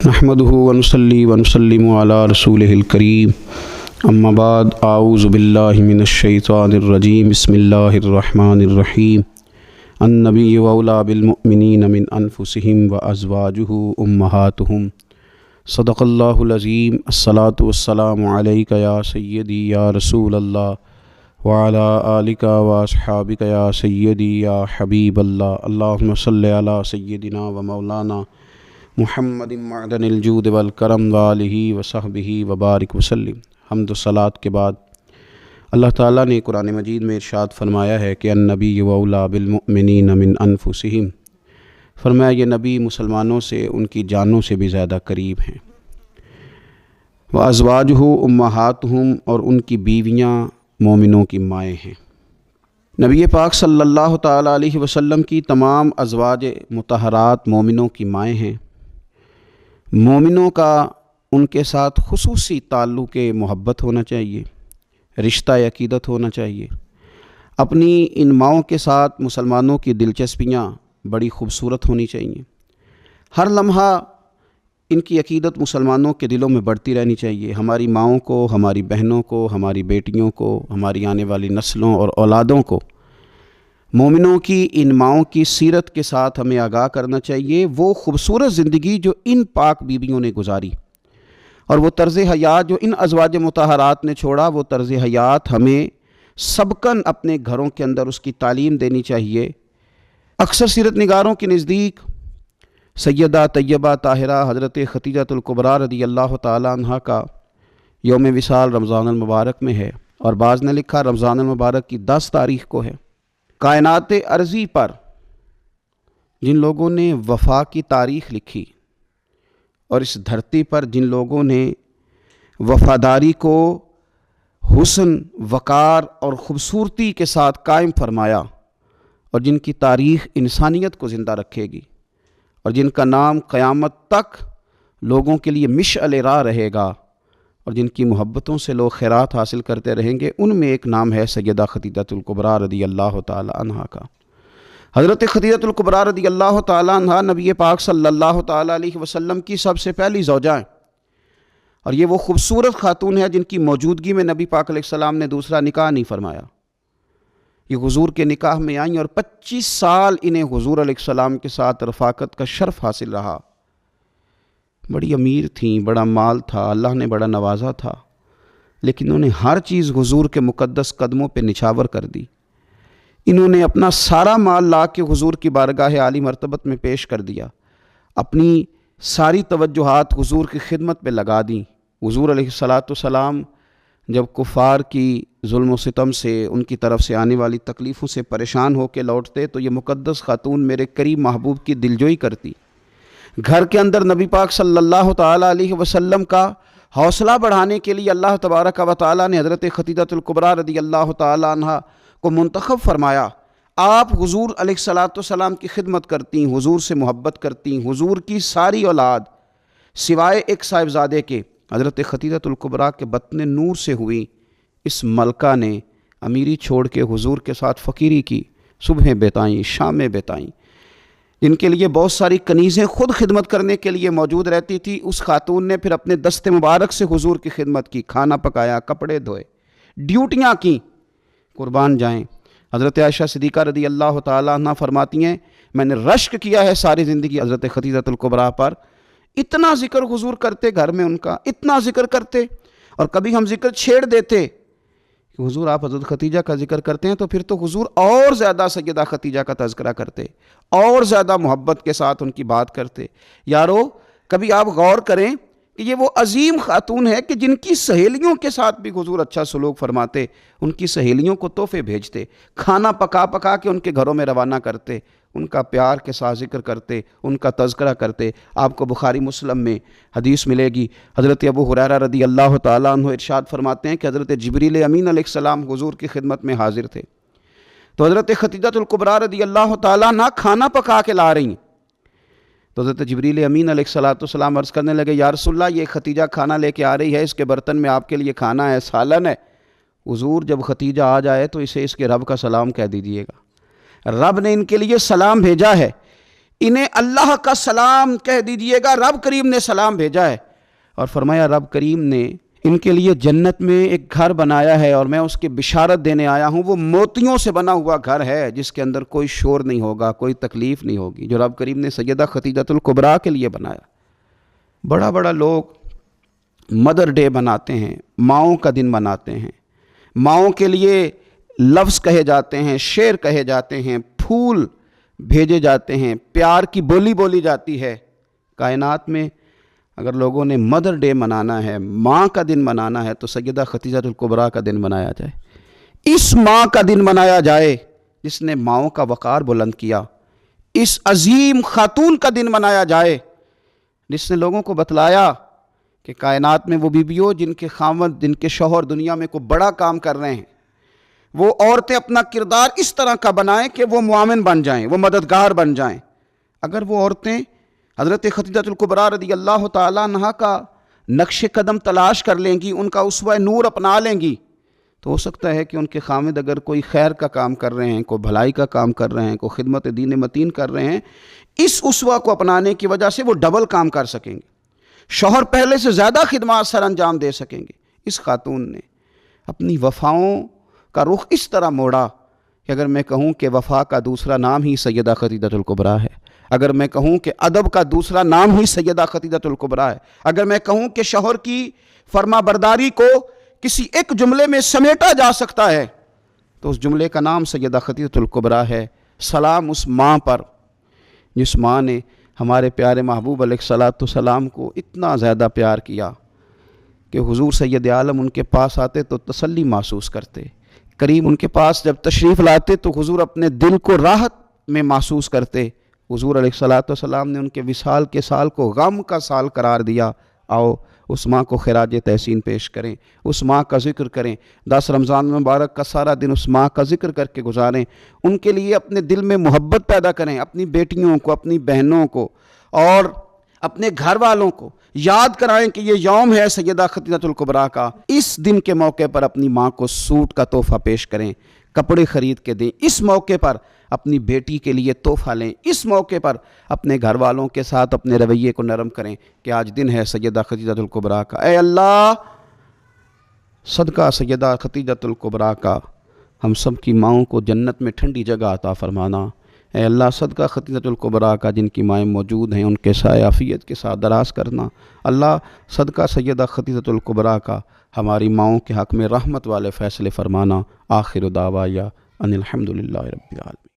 نحمده ونصلي ونسلم على رسوله الكريم اما بعد اعوذ باللہ من الشیطان الرجیم بسم اللہ الرحمن الرحیم النبی اولی بالمؤمنین من انفسهم وازواجہ امہاتہم صدق اللہ العظیم الصلاۃ والسلام علیک یا سیدی یا رسول اللہ وعلی آلک واصحابک یا سیدی یا حبیب اللہ اللہم صلی علی سیدنا و مولانا محمد معدن الجود والکرم وآلہ وصحبہ وبارک وسلم۔ حمد و صلاۃ کے بعد اللہ تعالیٰ نے قرآن مجید میں ارشاد فرمایا ہے کہ النبی اولی بالمؤمنین من انفسہم، فرمایا یہ نبی مسلمانوں سے ان کی جانوں سے بھی زیادہ قریب ہیں۔ وازواجہ امہاتہم، اور ان کی بیویاں مومنوں کی مائیں ہیں۔ نبی پاک صلی اللہ تعالیٰ علیہ وسلم کی تمام ازواج مطہرات مومنوں کی مائیں ہیں۔ مومنوں کا ان کے ساتھ خصوصی تعلق محبت ہونا چاہیے، رشتہ عقیدت ہونا چاہیے۔ اپنی ان ماؤں کے ساتھ مسلمانوں کی دلچسپیاں بڑی خوبصورت ہونی چاہیے۔ ہر لمحہ ان کی عقیدت مسلمانوں کے دلوں میں بڑھتی رہنی چاہیے۔ ہماری ماؤں کو، ہماری بہنوں کو، ہماری بیٹیوں کو، ہماری آنے والی نسلوں اور اولادوں کو مومنوں کی ان ماؤں کی سیرت کے ساتھ ہمیں آگاہ کرنا چاہیے۔ وہ خوبصورت زندگی جو ان پاک بیویوں نے گزاری اور وہ طرز حیات جو ان ازواج مطہرات نے چھوڑا، وہ طرز حیات ہمیں سبقاً اپنے گھروں کے اندر اس کی تعلیم دینی چاہیے۔ اکثر سیرت نگاروں کے نزدیک سیدہ طیبہ طاہرہ حضرت ختیجہ الکبریٰ رضی اللہ تعالیٰ عنہ کا یوم وصال رمضان المبارک میں ہے، اور بعض نے لکھا رمضان المبارک کی 10 تاریخ کو ہے۔ کائنات ارضی پر جن لوگوں نے وفا کی تاریخ لکھی اور اس دھرتی پر جن لوگوں نے وفاداری کو حسن، وقار اور خوبصورتی کے ساتھ قائم فرمایا، اور جن کی تاریخ انسانیت کو زندہ رکھے گی، اور جن کا نام قیامت تک لوگوں کے لیے مشعل راہ رہے گا، اور جن کی محبتوں سے لوگ خیرات حاصل کرتے رہیں گے، ان میں ایک نام ہے سیدہ ختیجہ الکبریٰ رضی اللہ تعالی عنہ کا۔ حضرت ختیجہ الکبریٰ رضی اللہ تعالی عنہ نبی پاک صلی اللہ تعالی علیہ وسلم کی سب سے پہلی زوجہ ہیں، اور یہ وہ خوبصورت خاتون ہے جن کی موجودگی میں نبی پاک علیہ السلام نے دوسرا نکاح نہیں فرمایا۔ یہ حضور کے نکاح میں آئیں اور 25 سال انہیں حضور علیہ السلام کے ساتھ رفاقت کا شرف حاصل رہا۔ بڑی امیر تھیں، بڑا مال تھا، اللہ نے بڑا نوازا تھا، لیکن انہوں نے ہر چیز حضور کے مقدس قدموں پہ نچھاور کر دی۔ انہوں نے اپنا سارا مال لا کے حضور کی بارگاہ عالی مرتبت میں پیش کر دیا، اپنی ساری توجہات حضور کی خدمت پہ لگا دیں۔ حضور علیہ السلام جب کفار کی ظلم و ستم سے، ان کی طرف سے آنے والی تکلیفوں سے پریشان ہو کے لوٹتے تو یہ مقدس خاتون میرے قریب محبوب کی دلجوئی کرتی۔ گھر کے اندر نبی پاک صلی اللہ تعالیٰ علیہ وسلم کا حوصلہ بڑھانے کے لیے اللہ تبارک و تعالیٰ نے حضرت ختیجہ الکبریٰ رضی اللہ تعالیٰ عنہ کو منتخب فرمایا۔ آپ حضور علیہ السلام کی خدمت کرتی، حضور سے محبت کرتی، حضور کی ساری اولاد سوائے ایک صاحبزادے کے حضرت ختیجہ الکبریٰ کے بطن نور سے ہوئی۔ اس ملکہ نے امیری چھوڑ کے حضور کے ساتھ فقیری کی، صبحیں بتائیں، شامیں بتائیں، جن کے لیے بہت ساری کنیزیں خود خدمت کرنے کے لیے موجود رہتی تھی۔ اس خاتون نے پھر اپنے دست مبارک سے حضور کی خدمت کی، کھانا پکایا، کپڑے دھوئے، ڈیوٹیاں کیں۔ قربان جائیں، حضرت عائشہ صدیقہ رضی اللہ تعالیٰ عنہ فرماتی ہیں میں نے رشک کیا ہے ساری زندگی حضرت ختیجہ الکبریٰ پر۔ اتنا ذکر حضور کرتے گھر میں ان کا، اتنا ذکر کرتے، اور کبھی ہم ذکر چھیڑ دیتے کہ حضور آپ حضرت ختیجہ کا ذکر کرتے ہیں تو پھر تو حضور اور زیادہ سیدہ ختیجہ کا تذکرہ کرتے، اور زیادہ محبت کے ساتھ ان کی بات کرتے۔ یارو کبھی آپ غور کریں کہ یہ وہ عظیم خاتون ہے کہ جن کی سہیلیوں کے ساتھ بھی حضور اچھا سلوک فرماتے، ان کی سہیلیوں کو تحفے بھیجتے، کھانا پکا پکا کے ان کے گھروں میں روانہ کرتے، ان کا پیار کے ساتھ ذکر کرتے، ان کا تذکرہ کرتے۔ آپ کو بخاری مسلم میں حدیث ملے گی، حضرت ابو ہریرہ رضی اللہ تعالیٰ عنہ ارشاد فرماتے ہیں کہ حضرت جبریل امین علیہ السلام حضور کی خدمت میں حاضر تھے، تو حضرت ختیجہ الکبریٰ رضی اللہ تعالیٰ عنہ کھانا پکا کے لا رہی ہیں، تو حضرت جبریل امین علیہ السلام عرض کرنے لگے یا رسول اللہ یہ ختیجہ کھانا لے کے آ رہی ہے، اس کے برتن میں آپ کے لیے کھانا ہے، سالن ہے۔ حضور جب ختیجہ آ جائے تو اسے اس کے رب کا سلام کہہ دیجئے گا، رب نے ان کے لیے سلام بھیجا ہے انہیں اللہ کا سلام کہہ دیجئے گا، رب کریم نے سلام بھیجا ہے۔ اور فرمایا رب کریم نے ان کے لیے جنت میں ایک گھر بنایا ہے اور میں اس کی بشارت دینے آیا ہوں۔ وہ موتیوں سے بنا ہوا گھر ہے جس کے اندر کوئی شور نہیں ہوگا، کوئی تکلیف نہیں ہوگی، جو رب کریم نے سیدہ خدیجۃ الکبریٰ کے لیے بنایا۔ بڑا بڑا لوگ مدر ڈے بناتے ہیں، ماؤں کا دن مناتے ہیں، ماؤں کے لیے لفظ کہے جاتے ہیں، شعر کہے جاتے ہیں، پھول بھیجے جاتے ہیں، پیار کی بولی بولی جاتی ہے۔ کائنات میں اگر لوگوں نے مدر ڈے منانا ہے، ماں کا دن منانا ہے، تو سیدہ خدیجۃ الکبریٰ کا دن منایا جائے۔ اس ماں کا دن منایا جائے جس نے ماؤں کا وقار بلند کیا۔ اس عظیم خاتون کا دن منایا جائے جس نے لوگوں کو بتلایا کہ کائنات میں وہ بیویوں جن کے خاوند، جن کے شوہر دنیا میں کوئی بڑا کام کر رہے ہیں، وہ عورتیں اپنا کردار اس طرح کا بنائیں کہ وہ معاون بن جائیں، وہ مددگار بن جائیں۔ اگر وہ عورتیں حضرت خدیجۃ الکبریٰ رضی اللہ تعالیٰ عنہا کا نقش قدم تلاش کر لیں گی، ان کا اسوہ نور اپنا لیں گی، تو ہو سکتا ہے کہ ان کے خامد اگر کوئی خیر کا کام کر رہے ہیں، کوئی بھلائی کا کام کر رہے ہیں، کوئی خدمت دین متین کر رہے ہیں، اس اسوہ کو اپنانے کی وجہ سے وہ ڈبل کام کر سکیں گے، شوہر پہلے سے زیادہ خدمات سر انجام دے سکیں گے۔ اس خاتون نے اپنی وفاؤں کا رخ اس طرح موڑا کہ اگر میں کہوں کہ وفا کا دوسرا نام ہی سیدہ خدیجۃ الکبریٰ ہے، اگر میں کہوں کہ ادب کا دوسرا نام ہی سیدہ خدیجۃ الکبریٰ ہے، اگر میں کہوں کہ شوہر کی فرما برداری کو کسی ایک جملے میں سمیٹا جا سکتا ہے، تو اس جملے کا نام سیدہ خدیجۃ الکبریٰ ہے۔ سلام اس ماں پر جس ماں نے ہمارے پیارے محبوب علیہ السلام کو اتنا زیادہ پیار کیا کہ حضور سید عالم ان کے پاس آتے تو تسلی محسوس کرتے، کریم ان کے پاس جب تشریف لاتے تو حضور اپنے دل کو راحت میں محسوس کرتے۔ حضور علیہ السلام نے ان کے وصال کے سال کو غم کا سال قرار دیا۔ آؤ اس ماں کو خراج تحسین پیش کریں، اس ماں کا ذکر کریں، 10 رمضان مبارک کا سارا دن اس ماں کا ذکر کر کے گزاریں، ان کے لیے اپنے دل میں محبت پیدا کریں، اپنی بیٹیوں کو، اپنی بہنوں کو اور اپنے گھر والوں کو یاد کرائیں کہ یہ یوم ہے سیدہ خدیجۃ الکبریٰ کا۔ اس دن کے موقع پر اپنی ماں کو سوٹ کا تحفہ پیش کریں، کپڑے خرید کے دیں، اس موقع پر اپنی بیٹی کے لیے تحفہ لیں، اس موقع پر اپنے گھر والوں کے ساتھ اپنے رویے کو نرم کریں کہ آج دن ہے سیدہ خدیجۃ الکبریٰ کا۔ اے اللہ صدقہ سیدہ خدیجۃ الکبریٰ کا ہم سب کی ماؤں کو جنت میں ٹھنڈی جگہ عطا فرمانا۔ اے اللہ صدقہ خدیجۃ الکبریٰ کا جن کی مائیں موجود ہیں ان کے سائے عافیت کے ساتھ دراز کرنا۔ اللہ صدقہ سیدہ خدیجۃ الکبریٰ کا ہماری ماؤں کے حق میں رحمت والے فیصلے فرمانا۔ آخر دعوایا ان الحمدللہ رب العالمین۔